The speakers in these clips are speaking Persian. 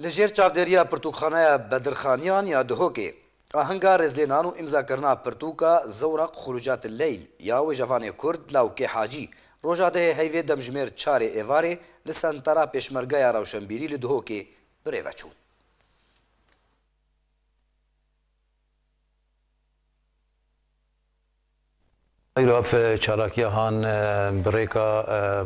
لجیر چاودێریە پرتوخانەیە بەدرخانیان یا دهۆکێ ئاهەنگا رێزلێنان و ئیمزاکردنا پرتوکە زەورق خروجات اللەیل یا وێژەڤانێ کورد لاوکێ حاجی ڕۆژادەیە هەیڤێ دەمژمێر چارێ ئێوارێ لە سەنتەرا پێشمەرگەیە ڕەوشەنبیری لە دهۆکێ برێڤەچوو. ایراف چالاکی هان بریکا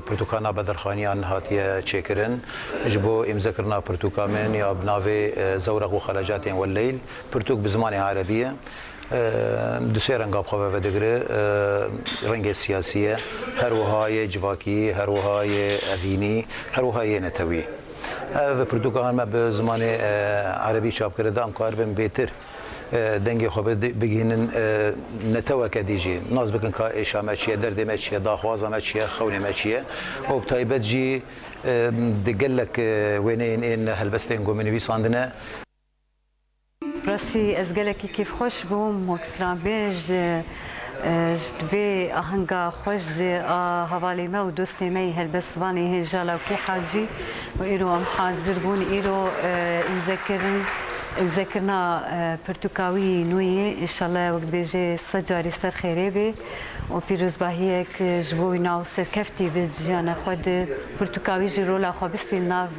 پرتوکانا بدرخانیان هاتیه چکرن جبو امضا کرنا پرتوکامن یا بناوی زورق و خلاجات واللیل پرتوک بزمان عربیه دوسری رنگ آب خواه و دگره رنگ سیاسیه هر وهای جواکی هر وهای اوینی هر وهای نتوی و پرتوکان ما به زمان عربی چاپ کرده ام کار بهم بهتر دنگی خوب بگینن نتوه کدیجی ناز بکن که اشامه چیه درد ما چیه داخوازه چیه خونه ما چیه و بتایبت جی دقلك وينين إن هالبستين قومين بيصاندنا راسي أزقلك كيف خوش بوم وكسران بيج جدوي أهنگا خوش هوالي ما ودوستي مي هالبسواني هي جالا وكي حاجي وإيرو أم حاضر بون إيرو مذكرنا برتقاوي نوية إن شاء الله وقت بيجي سجاري سر خيري بي وبيروز باهيك جبوينا وسر كفتي بجانا خود برتقاوي جرولا خو بسيلنا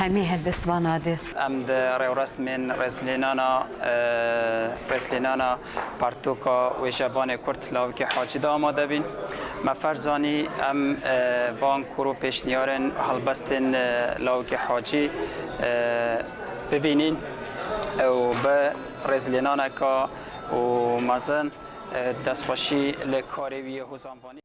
همي هالبسوانا دي ام ريورست من رسلينانا برتوكا وشبان كرت لاوكي حاجي دا آماده بين ما فرزاني ام وان كورو پیشنیارن هلبستن لاوكي حاجي ببینین و به رزلینانه که و مزن دستخوشی لکاری وی حوزانبانی